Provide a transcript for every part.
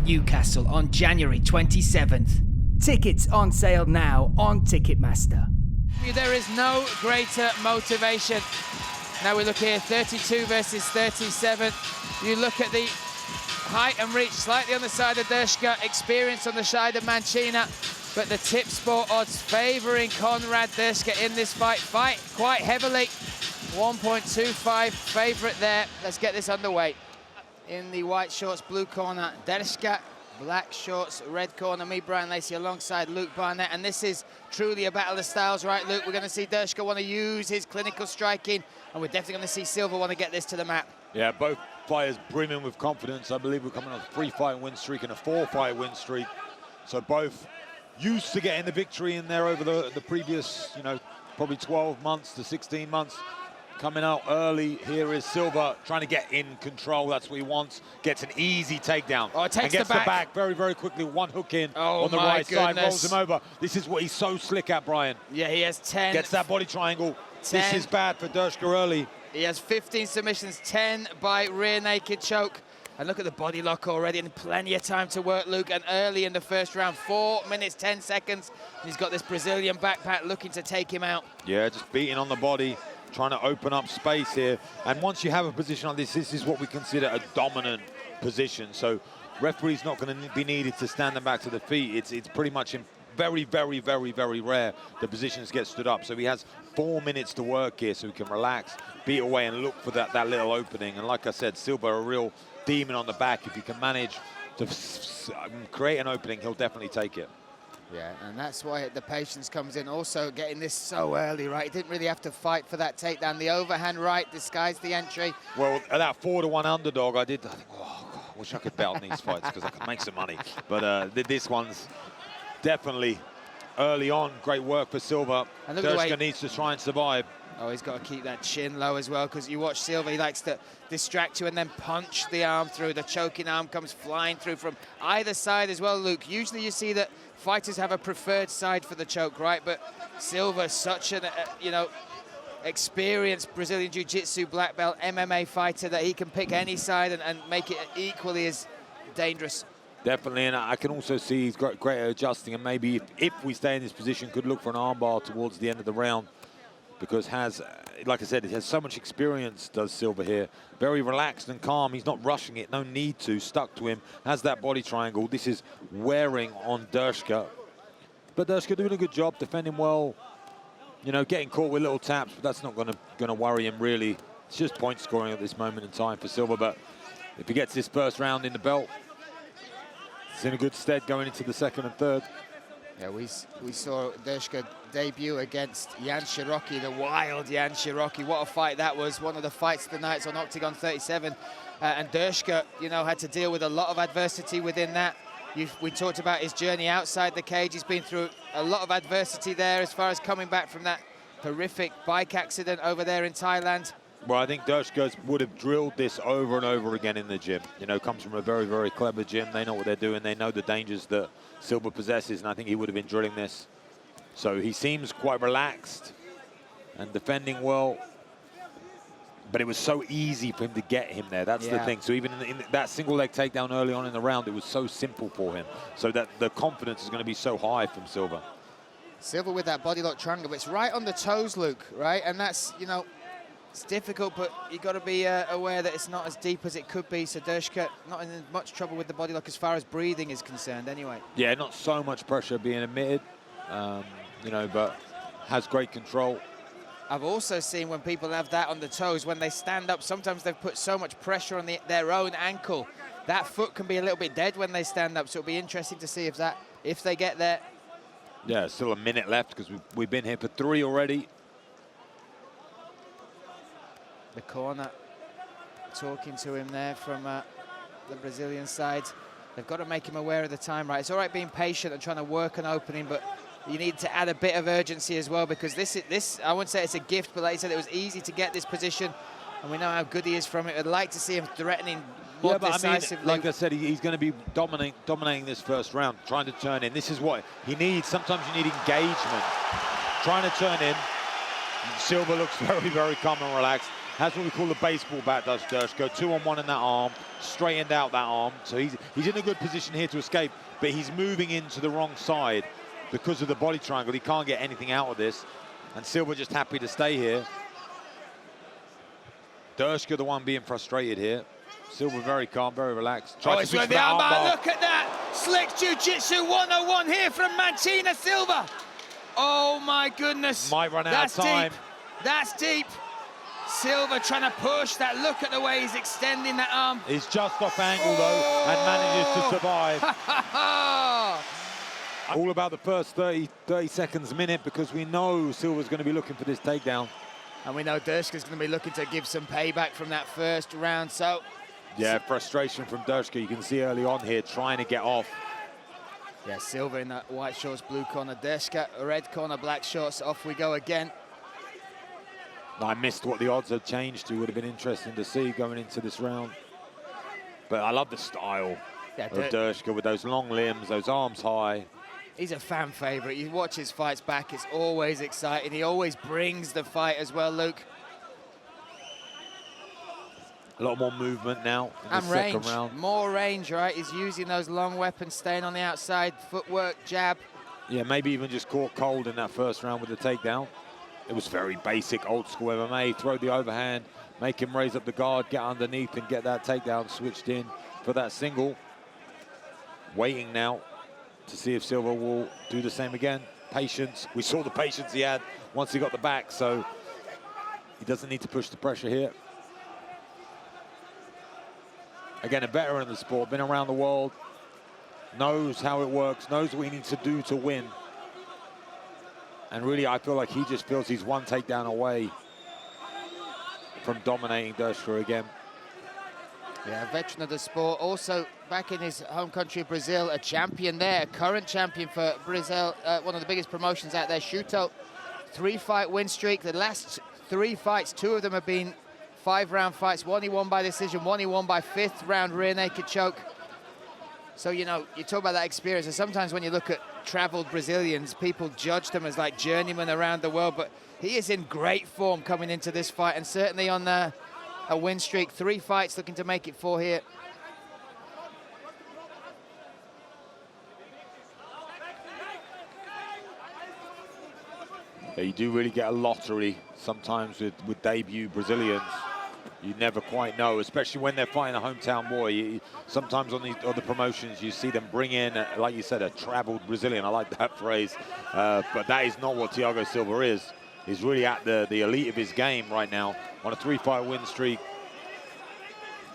in Newcastle on January 27th. Tickets on sale now on Ticketmaster. There is no greater motivation. Now we look here, 32 versus 37. You look at the height and reach slightly on the side of Dyrschka, experience on the side of Mancina, but the tip sport odds favouring Konrad Dyrschka in this fight quite heavily. 1.25 favourite there. Let's get this underway. In the white shorts, blue corner, Dyrschka. Black shorts, red corner, me, Brian Lacey, alongside Luke Barnett. And this is truly a battle of styles, right, Luke? We're going to see Dyrschka want to use his clinical striking, and we're definitely going to see Silva want to get this to the mat. Yeah, both fighters brimming with confidence. I believe we're coming on a 3-fight win streak and a 4-fight win streak. So both used to getting the victory in there over the previous, you know, probably 12 months to 16 months. Coming out early, here is Silva trying to get in control. That's what he wants. Gets an easy takedown. Oh, it takes and gets the back very, very quickly. One hook in on the my right side, goodness. rolls him over. This is what he's so slick at, Brian. Yeah, he has 10. Gets that body triangle. 10. This is bad for Dyrschka early. He has 15 submissions, 10 by rear naked choke. And look at the body lock already, and plenty of time to work, Luke. And early in the first round, 4 minutes, 10 seconds. And he's got this Brazilian backpack looking to take him out. Yeah, just beating on the body, trying to open up space here. And once you have a position like this is what we consider a dominant position. So referee's not going to be needed to stand them back to the feet. It's pretty much in very, very, very, very rare the positions get stood up. So he has 4 minutes to work here, so he can relax, beat away, and look for that little opening. And like I said, Silva, a real demon on the back. If he can manage to create an opening, he'll definitely take it. Yeah, and that's why the patience comes in. Also getting this so early, right? He didn't really have to fight for that takedown. The overhand right disguised the entry. Well, at that 4-1 underdog, I think, oh, God, I wish I could bet on these fights because I could make some money. But this one's definitely early on. Great work for Silva. Dyrschka needs to try and survive. Oh, he's got to keep that chin low as well, because you watch Silva, he likes to distract you and then punch the arm through. The choking arm comes flying through from either side as well, Luke. Usually you see that fighters have a preferred side for the choke, right? But Silva's such an, you know, experienced Brazilian Jiu-Jitsu black belt MMA fighter that he can pick any side and make it equally as dangerous. Definitely, and I can also see he's great at adjusting, and maybe if we stay in this position, could look for an armbar towards the end of the round, because like I said, he has so much experience, does Silva here. Very relaxed and calm. He's not rushing it, no need to, stuck to him. Has that body triangle. This is wearing on Dyrschka. But Dyrschka doing a good job, defending well, you know, getting caught with little taps, but that's not gonna worry him really. It's just point scoring at this moment in time for Silva, but if he gets this first round in the belt, it's in a good stead going into the second and third. Yeah, we saw Dyrschka debut against Jan Shiroki, the wild Jan Shiroki. What a fight that was. One of the fights of the nights on Octagon 37. And Dyrschka, you know, had to deal with a lot of adversity within that. We talked about his journey outside the cage. He's been through a lot of adversity there as far as coming back from that horrific bike accident over there in Thailand. Well, I think Dyrschka would have drilled this over and over again in the gym. You know, comes from a very, very clever gym. They know what they're doing. They know the dangers that Silva possesses, and I think he would have been drilling this. So he seems quite relaxed and defending well. But it was so easy for him to get him there. That's the thing. So even in that single leg takedown early on in the round, it was so simple for him. So that the confidence is going to be so high from Silva. Silva with that body lock triangle, but it's right on the toes, Luke, right? And that's, you know, it's difficult, but you've got to be aware that it's not as deep as it could be. So Dyrschka not in much trouble with the body lock as far as breathing is concerned anyway. Yeah, not so much pressure being admitted, you know, but has great control. I've also seen when people have that on the toes, when they stand up, sometimes they've put so much pressure on their own ankle. That foot can be a little bit dead when they stand up, so it'll be interesting to see if they get there. Yeah, still a minute left because we've been here for 3 already. The corner talking to him there from the Brazilian side. They've got to make him aware of the time, right? It's all right being patient and trying to work an opening, but you need to add a bit of urgency as well, because this I wouldn't say it's a gift, but like I said, it was easy to get this position, and we know how good he is from it. I'd like to see him threatening more decisively. I mean, like I said, he's going to be dominating this first round, trying to turn in. This is what he needs. Sometimes you need engagement. Trying to turn in. Silva looks very, very calm and relaxed. has what we call the baseball bat, does Dyrschka. 2-on-1 in that arm, straightened out that arm. So he's in a good position here to escape, but he's moving into the wrong side because of the body triangle. He can't get anything out of this. And Silva just happy to stay here. Dyrschka the one being frustrated here. Silva very calm, very relaxed. It's with the armbar. Look at that. Slick Jiu-Jitsu 101 here from Mantina Silva. Oh my goodness. Might run out of time. Deep. That's deep. Silva trying to push that. Look at the way he's extending that arm. He's just off angle though and manages to survive. All about the first 30 seconds, minute, because we know Silva's going to be looking for this takedown. And we know Dyrschka's going to be looking to give some payback from that first round. So yeah, frustration from Dyrschka. You can see early on here trying to get off. Yeah, Silva in that white shorts, blue corner. Dyrschka, red corner, black shorts. Off we go again. I missed what the odds had changed to. Would have been interesting to see going into this round. But I love the style of Dyrschka with those long limbs, those arms high. He's a fan favorite. You watch his fights back, it's always exciting. He always brings the fight as well, Luke. A lot more movement now in the second round. More range, right? He's using those long weapons, staying on the outside, footwork, jab. Yeah, maybe even just caught cold in that first round with the takedown. It was very basic, old school MMA. Throw the overhand, make him raise up the guard, get underneath and get that takedown switched in for that single. Waiting now to see if Silva will do the same again. Patience. We saw the patience he had once he got the back, so he doesn't need to push the pressure here. Again, a veteran of the sport, been around the world, knows how it works, knows what he needs to do to win. And really, I feel like he just feels he's one takedown away from dominating Dyrschka again. Yeah, a veteran of the sport. Also, back in his home country, Brazil, a champion there, a current champion for Brazil, one of the biggest promotions out there, Shooto. 3-fight win streak. The last 3 fights, 2 of them have been 5-round fights. One he won by decision, one he won by 5th round rear naked choke. So, you know, you talk about that experience, and sometimes when you look at traveled Brazilians, people judge them as like journeymen around the world, but he is in great form coming into this fight, and certainly on a win streak. 3 fights looking to make it 4 here. Yeah, you do really get a lottery sometimes with debut Brazilians. You never quite know, especially when they're fighting a hometown boy. Sometimes on the other promotions, you see them bring in, like you said, a traveled Brazilian. I like that phrase. But that is not what Thiago Silva is. He's really at the elite of his game right now on a 3-fight win streak.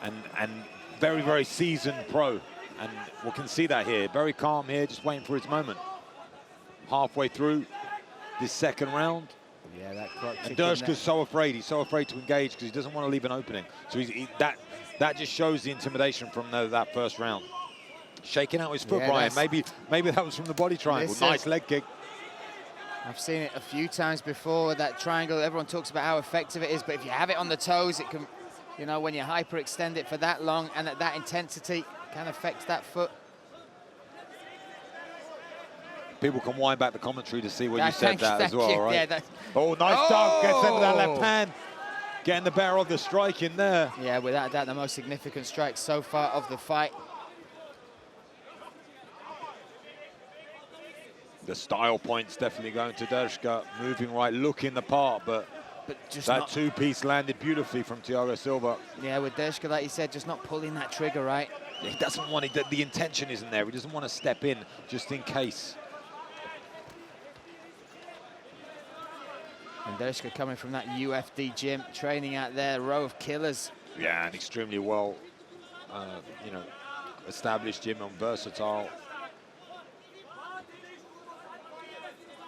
And very, very seasoned pro. And we can see that here. Very calm here, just waiting for his moment. Halfway through this second round. Yeah, that clock. And Dyrschka's so afraid. He's so afraid to engage because he doesn't want to leave an opening. So that just shows the intimidation from that first round. Shaking out his foot, yeah, Brian. Maybe that was from the body triangle. Nice leg kick. I've seen it a few times before, that triangle. Everyone talks about how effective it is, but if you have it on the toes, it can, you know, when you hyperextend it for that long and at that intensity, it can affect that foot. People can wind back the commentary to see what you said as well, right? Yeah, oh, nice dunk, gets into that left hand. Getting the better of the strike in there. Yeah, without doubt, the most significant strike so far of the fight. The style points definitely going to Dyrschka, moving right, looking the part, but just that 2-piece landed beautifully from Thiago Silva. Yeah, with Dyrschka, like you said, just not pulling that trigger right. He doesn't want it, the intention isn't there. He doesn't want to step in just in case. And Dyrschka coming from that UFD gym, training out there, a row of killers. Yeah, and extremely well, you know, established gym and versatile.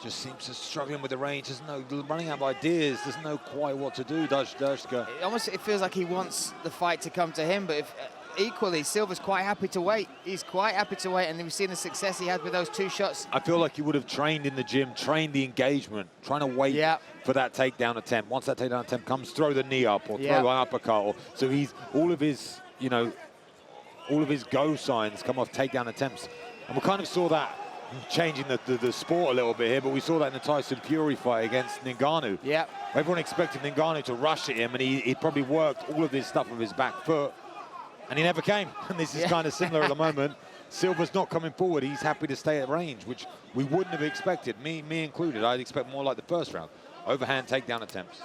Just seems to struggling with the range, doesn't know, running out of ideas, doesn't know quite what to do, Dyrschka. It feels like he wants the fight to come to him, but equally, Silva's quite happy to wait. He's quite happy to wait, and we've seen the success he had with those 2 shots. I feel like he would have trained in the gym, trained the engagement, trying to wait for that takedown attempt. Once that takedown attempt comes, throw the knee up or throw an uppercut. So he's, all of his, you know, all of his go signs come off takedown attempts. And we kind of saw that changing the sport a little bit here, but we saw that in the Tyson Fury fight against Ngannou. Yeah. Everyone expected Ngannou to rush at him, and he'd probably worked all of this stuff with his back foot, and he never came. And this is kind of similar at the moment. Silva's not coming forward. He's happy to stay at range, which we wouldn't have expected, me included. I'd expect more like the first round. Overhand takedown attempts.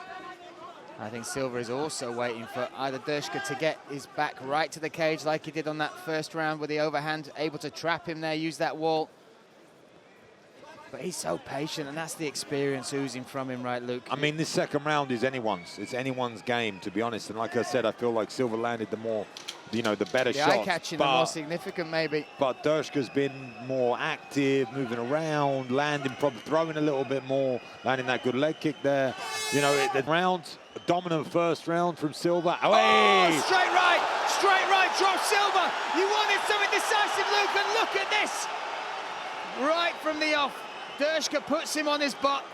I think Silva is also waiting for either Dyrschka to get his back right to the cage like he did on that first round with the overhand, able to trap him there, use that wall. But he's so patient, and that's the experience oozing from him, right, Luke? I mean, this second round is anyone's. It's anyone's game, to be honest. And like I said, I feel like Silva landed the more, the better shots. The eye-catching, the more significant, maybe. But Dyrschka's been more active, moving around, landing, probably throwing a little bit more, landing that good leg kick there. The round, a dominant first round from Silva. Oh, straight right, drop Silva. You wanted something decisive, Luke, and look at this. Right from the off. Dyrschka puts him on his butt.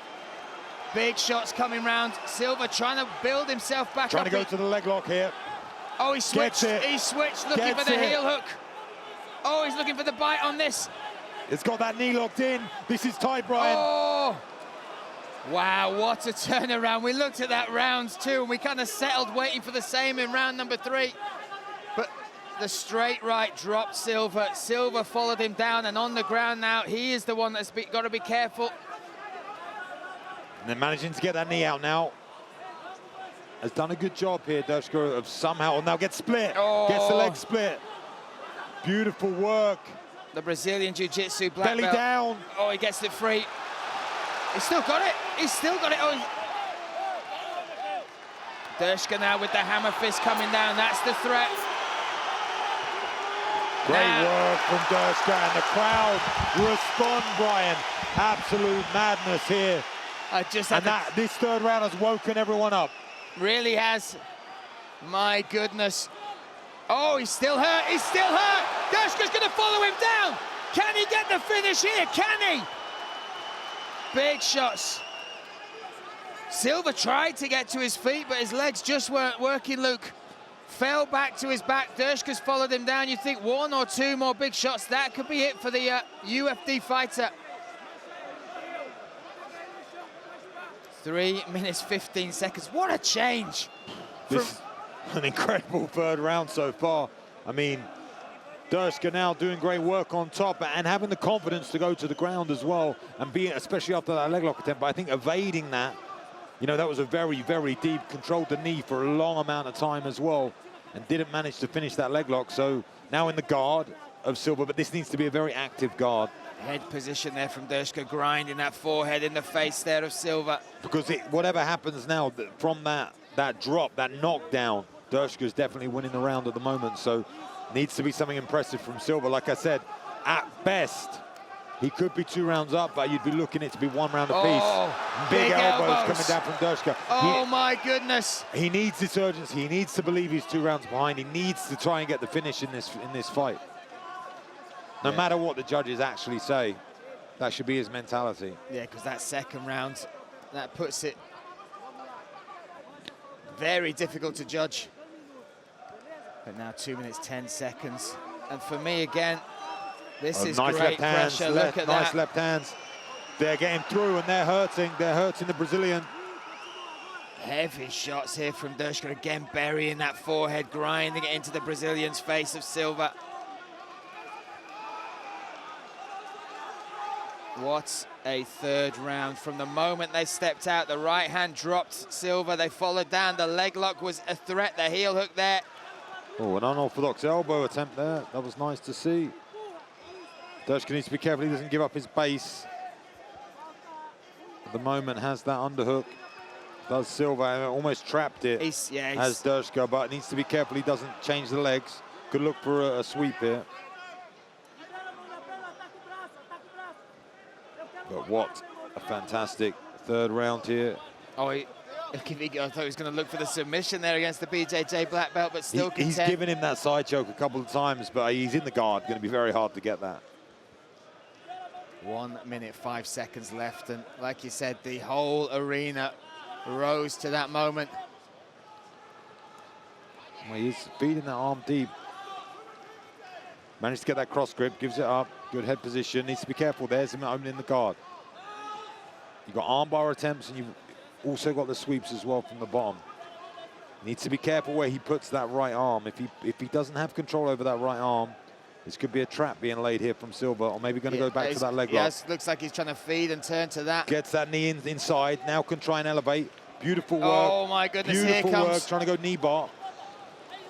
Big shots coming round. Silva trying to build himself back up. Trying to go to the leg lock here. Oh, he switched. He switched, looking for the heel hook. Oh, he's looking for the bite on this. It's got that knee locked in. This is tight, Brian. Oh! Wow, what a turnaround. We looked at that round two, and we kind of settled waiting for the same in round number 3. But the straight right dropped Silva. Silva followed him down, and on the ground now, he is the one that's got to be careful. And then managing to get that knee out now. Has done a good job here, Dyrschka, of somehow now gets split. Oh. Gets the leg split. Beautiful work. The Brazilian Jiu-Jitsu black belly belt. Down. Oh, he gets it free. He's still got it. He's still got it. Oh. Dyrschka now with the hammer fist coming down. That's the threat. Great work from Dyrschka, and the crowd respond, Brian. Absolute madness here. This third round has woken everyone up. Really has. My goodness. Oh, he's still hurt. He's still hurt. Dyrschka's going to follow him down. Can he get the finish here? Can he? Big shots. Silva tried to get to his feet, but his legs just weren't working, Luke. Fell back to his back. Dyrschka's followed him down. You think 1 or 2 more big shots, that could be it for the UFD fighter. 3 minutes, 15 seconds. What a change. This is an incredible third round so far. I mean, Dyrschka now doing great work on top and having the confidence to go to the ground as well, and being, especially after that leg lock attempt, but I think evading that, that was a very, very deep, controlled the knee for a long amount of time as well, and didn't manage to finish that leg lock. So now in the guard of Silva, but this needs to be a very active guard. Head position there from Dyrschka, grinding that forehead in the face there of Silva. Because whatever happens now from that drop, that knockdown, Dyrschka's definitely winning the round at the moment. So needs to be something impressive from Silva. Like I said, at best, he could be 2 rounds up, but you'd be looking it to be 1 round apiece. Oh, big elbows coming down from Dyrschka. Oh, my goodness. He needs this urgency. He needs to believe he's 2 rounds behind. He needs to try and get the finish in this fight. No matter what the judges actually say, that should be his mentality. Yeah, because that second round, that puts it very difficult to judge. But now 2 minutes, 10 seconds. And for me, again, this is nice great left hands, pressure. Look at nice that. left hands. They're getting through, and they're hurting. They're hurting the Brazilian. Heavy shots here from Dyrschka, again burying that forehead, grinding it into the Brazilian's face of Silva. What a third round. From the moment they stepped out, the right hand dropped Silva. They followed down. The leg lock was a threat. The heel hook there. Oh, an unorthodox elbow attempt there. That was nice to see. Dyrschka needs to be careful he doesn't give up his base. At the moment has that underhook. Does Silva, almost trapped it as Dyrschka, but needs to be careful he doesn't change the legs. Could look for a sweep here. But what a fantastic third round here. Oh, I thought he was going to look for the submission there against the BJJ black belt, but still content. He's given him that side choke a couple of times, but he's in the guard. Going to be very hard to get that. 1 minute, 5 seconds left, and like you said, the whole arena rose to that moment. Well, he's feeding that arm deep. Managed to get that cross grip, gives it up, good head position, needs to be careful. There's him opening the guard. You've got armbar attempts and you've also got the sweeps as well from the bottom. Needs to be careful where he puts that right arm. If he doesn't have control over that right arm, this could be a trap being laid here from Silva, or maybe going to go back to that leg lock. Yes, looks like he's trying to feed and turn to that. Gets that knee inside, now can try and elevate. Beautiful work. Oh my goodness, beautiful here comes. work, trying to go knee bar.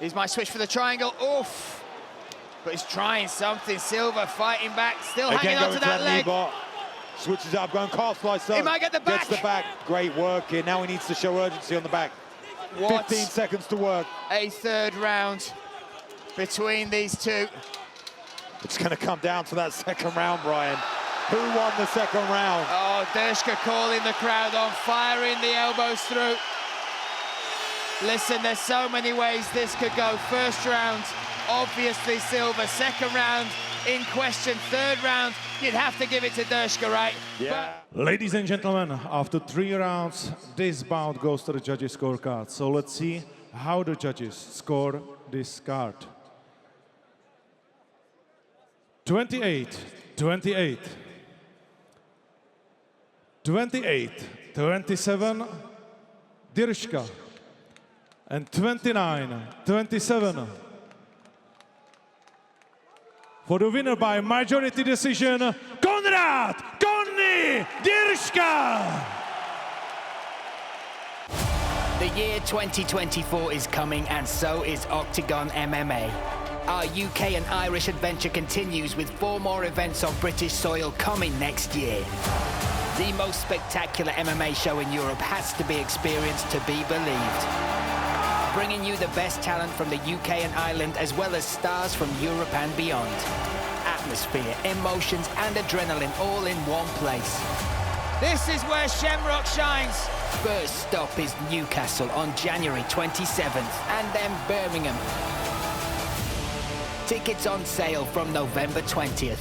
Here's my switch for the triangle, oof. But he's trying something, Silva fighting back, still hanging on to that leg. Knee bar. Switches up, going calf slicer. He might get the back. Gets the back, great work here. Now he needs to show urgency on the back. What 15 seconds to work. A third round between these two. It's going to come down to that second round, Brian. Who won the second round? Oh, Dyrschka calling the crowd on, firing the elbows through. Listen, there's so many ways this could go. First round, obviously Silva. Second round, in question. Third round, you'd have to give it to Dyrschka, right? Yeah. Ladies and gentlemen, after 3 rounds, this bout goes to the judges' scorecard. So let's see how the judges score this card. 28-28. 28-27, Dyrschka. And 29-27. For the winner by majority decision, Konrad Dyrschka! The year 2024 is coming, and so is Octagon MMA. Our UK and Irish adventure continues with 4 more events on British soil coming next year. The most spectacular MMA show in Europe has to be experienced to be believed. Bringing you the best talent from the UK and Ireland, as well as stars from Europe and beyond. Atmosphere, emotions and adrenaline all in one place. This is where Shamrock shines. First stop is Newcastle on January 27th, and then Birmingham. Tickets on sale from November 20th.